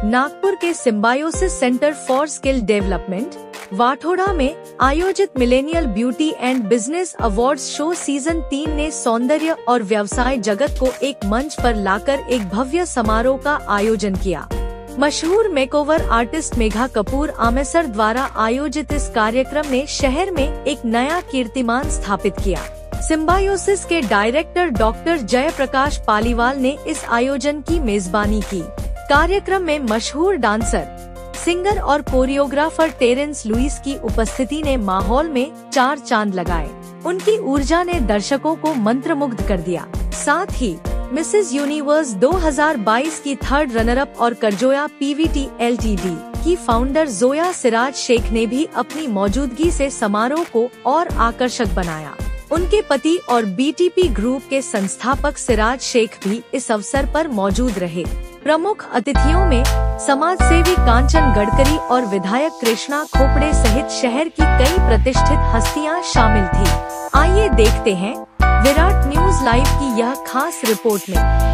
नागपुर के symbiosis centre for skill development Wathoda में आयोजित millennial beauty and business awards show season 3 ने सौंदर्य और व्यवसाय जगत को एक मंच पर लाकर एक भव्य समारोह का आयोजन किया। मशहूर मेकओवर आर्टिस्ट मेघा कपूर आमेसर द्वारा आयोजित इस कार्यक्रम ने शहर में एक नया कीर्तिमान स्थापित किया। सिम्बायोसिस के डायरेक्टर डॉक्टर जयप्रकाश पालीवाल ने इस आयोजन की मेजबानी की। कार्यक्रम में मशहूर डांसर, सिंगर और कोरियोग्राफर टेरेंस लुइस की उपस्थिति ने माहौल में 4 चांद लगाए। उनकी ऊर्जा ने दर्शकों को मंत्रमुग्ध कर दिया। साथ ही मिसेस यूनिवर्स 2022 की 3rd रनर-अप और करजोया पीवीटी एलटीडी की फाउंडर जोया सिराज शेख ने भी अपनी मौजूदगी से समारोह को और आकर्षक बनाया। उनके पति और बीटीपी ग्रुप के संस्थापक सिराज शेख भी इस अवसर पर मौजूद रहे। प्रमुख अतिथियों में समाज सेवी कांचन गडकरी और विधायक कृष्णा खोपड़े सहित शहर की कई प्रतिष्ठित हस्तियां शामिल थी। आइए देखते हैं विराट न्यूज लाइव की यह खास रिपोर्ट में।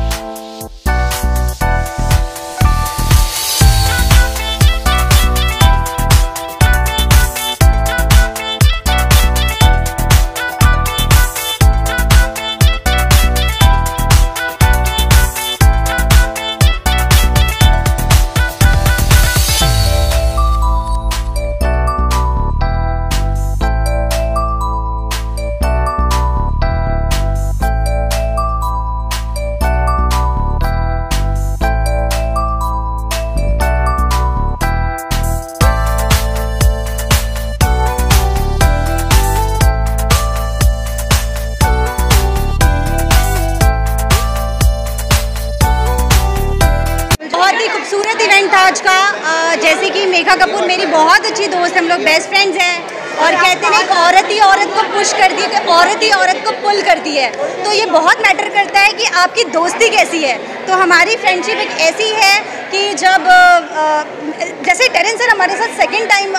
खूबसूरत इवेंट था आज का। जैसे कि मेघा कपूर मेरी बहुत अच्छी दोस्त, हम लोग बेस्ट फ्रेंड्स हैं और कहते हैं कि औरत ही औरत को पुश करती है, कि औरत ही औरत को पुल करती है। तो ये बहुत मैटर करता है कि आपकी दोस्ती कैसी है। तो हमारी फ्रेंडशिप एक ऐसी है कि जब जैसे टेरेंस सर हमारे साथ सेकंड टाइम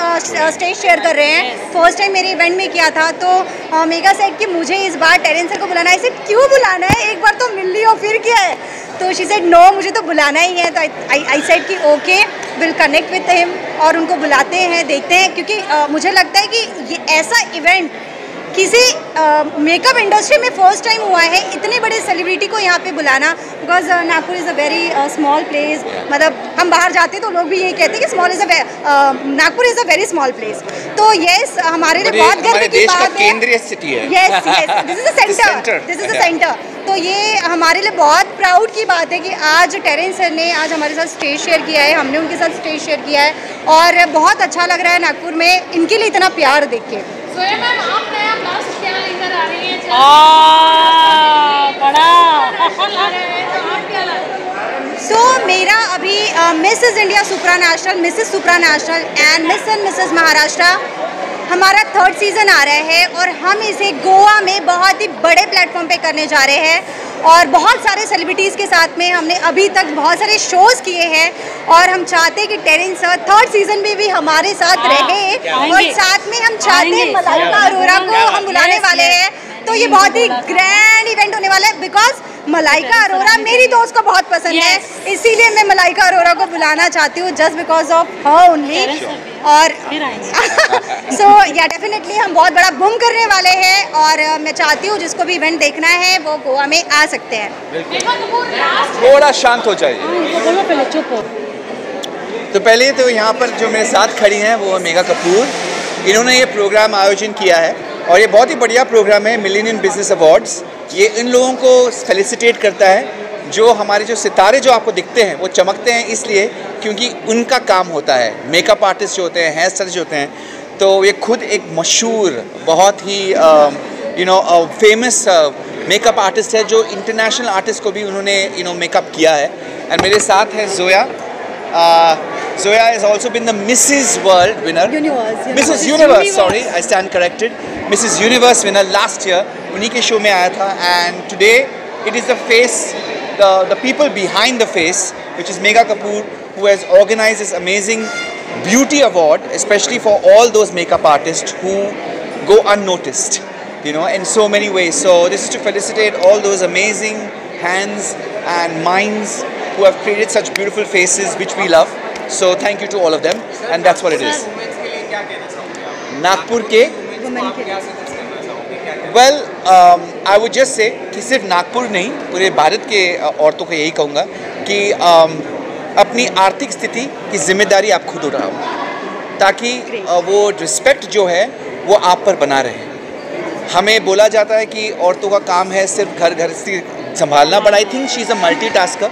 स्टेज शेयर कर रहे हैं, फर्स्ट टाइम मेरे इवेंट में किया था, तो मेघा सेड कि मुझे इस बार टेरेंस सर को बुलाना है। इसे क्यों बुलाना है, एक बार तो मिल ली हो फिर क्या है। तो शी सेड नो, मुझे तो बुलाना ही है। तो आई सेड कि okay, will connect with him और उनको बुलाते हैं, देखते हैं। क्योंकि मुझे लगता है कि ये ऐसा इवेंट किसी मेकअप इंडस्ट्री में फर्स्ट टाइम हुआ है, इतने बड़े सेलिब्रिटी को यहाँ पे बुलाना। Because Nagpur is a very small place, मतलब हम बाहर जाते तो लोग भी यही कहते हैं कि Nagpur is a very small place. तो यस, हमारे लिए बहुत गर्व की बात है। केंद्रीय सिटी है। Yes yes, this is the centre, this is the centre. तो ये हमारे लिए बहुत प्राउड की बात है कि आज टेरेंस सर ने आज हमारे साथ स्टेज शेयर किया है, हमने उनके साथ स्टेज शेयर किया है और बहुत अच्छा लग रहा है नागपुर में इनके लिए इतना प्यार देख के। सोया मैम, आप नया ब्लाउज क्या लेकर आ रही हैं? सो मेरा अभी Mrs India Supranational, Mrs Supranational and Mrs Maharashtra हमारा 3rd सीज़न आ रहा है और हम इसे गोवा में बहुत ही बड़े प्लेटफॉर्म पे करने जा रहे हैं और बहुत सारे सेलिब्रिटीज़ के साथ में हमने अभी तक बहुत सारे शोज़ किए हैं और हम चाहते हैं कि टेरेंस सर 3rd सीज़न में भी हमारे साथ रहे और साथ में हम चाहते हैं मलाइका अरोरा को हम बुलाने वाले हैं। तो ये बहुत ही ग्रैंड इवेंट होने वाला है बिकॉज मलाइका अरोरा मेरी दोस्त को बहुत पसंद है, इसीलिए मैं मलाइका अरोरा को बुलाना चाहती हूँ just because of her only. और सो या डेफिनेटली हम बहुत बड़ा बूम करने वाले हैं और मैं चाहती हूँ जिसको भी इवेंट देखना है वो गोवा में आ सकते हैं। थोड़ा शांत हो जाइए। तो पहले तो यहाँ पर जो मेरे साथ खड़ी हैं वो मेघा कपूर, इन्होंने ये प्रोग्राम आयोजन किया है और ये बहुत ही बढ़िया प्रोग्राम है मिलेनियम बिजनेस अवार्ड्स। ये इन लोगों को फेलिसिटेट करता है जो हमारे जो सितारे जो आपको दिखते हैं वो चमकते हैं इसलिए क्योंकि उनका काम होता है। मेकअप आर्टिस्ट जो होते हैं, हेयर स्टाइलिस्ट जो होते हैं, तो ये खुद एक मशहूर बहुत ही फेमस मेकअप आर्टिस्ट है जो इंटरनेशनल आर्टिस्ट को भी उन्होंने मेकअप किया है। एंड मेरे साथ है Zoya. Zoya has also been the Mrs. World winner. Mrs. Universe, sorry, I stand corrected. Mrs. Universe winner last year. उन्हीं के शो में आया था and today it is the face, the people behind the face, which is Megha Kapoor, who has organized this amazing beauty award, especially for all those makeup artists who go unnoticed, in so many ways. So this is to felicitate all those amazing hands and minds who have created such beautiful faces which we love. So thank you to all of them, and that's what it is. Nagpur के Well, I would just say कि सिर्फ नागपुर नहीं, पूरे भारत के औरतों को यही कहूँगा कि अपनी आर्थिक स्थिति की जिम्मेदारी आप खुद उठाओ, ताकि वो रिस्पेक्ट जो है वो आप पर बना रहे। हमें बोला जाता है कि औरतों का काम है सिर्फ घर से संभालना, but I think she is a multitasker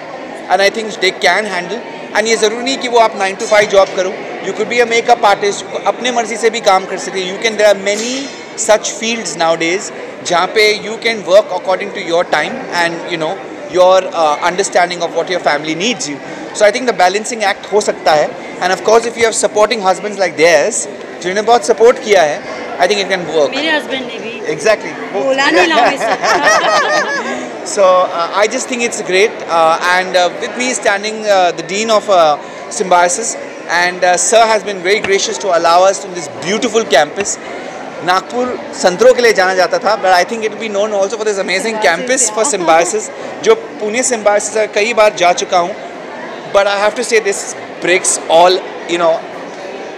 and I think they can handle. And ये ज़रूरी नहीं कि वो आप 9 to 5 जॉब करो, you could be a makeup artist, अपने मर्जी से भी काम कर सकते। You can, there are many such fields nowadays जहाँ पे you can work according to your time and you know your understanding of what your family needs you. So I think the balancing act हो सकता है, and of course if you have supporting husbands like theirs जिन्होंने बहुत support किया है, I think it can work. मेरे husband ने भी Exactly. बोला नहीं लाओ So I just think it's great, and with me standing the dean of Symbiosis, and sir has been very gracious to allow us in this beautiful campus. Nagpur संतरों के लिए जाना जाता था, but I think it will be known also for this amazing campus for Symbiosis, जो Pune Symbiosis कई बार जा चुका हूँ, but I have to say this breaks all, you know,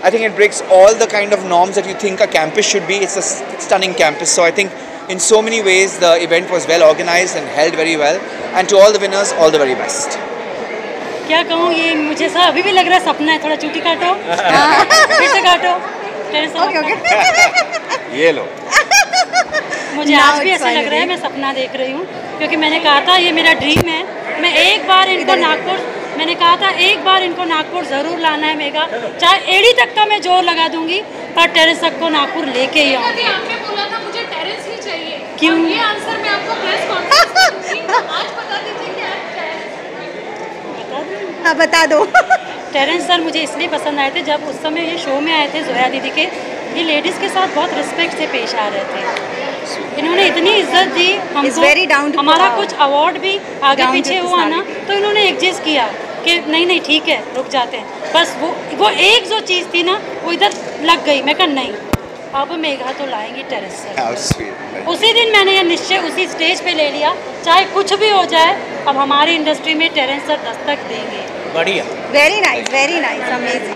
I think it breaks all the kind of norms that you think a campus should be. It's a stunning campus, so I think in so many ways the event was well organized and held very well, and to all the winners, all the very best. क्या कहूँ, ये मुझे सब अभी भी लग रहा है सपना है, थोड़ा चूटी काटो फिर से काटो। ये लो मुझे आज भी ऐसा लग रहा है मैं सपना देख रही हूँ, क्योंकि मैंने कहा था ये मेरा ड्रीम है, मैं एक बार इनको नागपुर, मैंने कहा था एक बार इनको नागपुर ज़रूर लाना है मेगा, चाहे एडी तक का मैं जोर लगा दूंगी, पर टेरेस तक को नागपुर लेके ही आऊँगी। आपने बोला था मुझे टेरेस ही चाहिए, क्यों? ये आंसर मैं आपको प्रेस कॉन्फ्रेंस में दूंगी, आज बता दीजिए क्या टेरेस। हाँ बता दो। टेरेंस सर मुझे इसलिए पसंद आए थे, जब उस समय ये शो में आए थे जोया दीदी के, ये लेडीज़ के साथ बहुत रिस्पेक्ट से पेश आ रहे थे, इन्होंने इतनी इज्जत दी हमको, हमारा कुछ अवार्ड भी आगे पीछे हुआ ना, तो इन्होंने एक चीज़ किया कि नहीं ठीक है रुक जाते हैं, बस वो एक जो चीज़ थी ना वो इधर लग गई, मैं कहा नहीं अब मेघा तो लाएंगी टेरेस सर। उसी दिन मैंने यह निश्चय उसी स्टेज पे ले लिया, चाहे कुछ भी हो जाए, अब हमारी इंडस्ट्री में टेरेंस सर दस्तक देंगे। बढ़िया, वेरी नाइस अमेजिंग।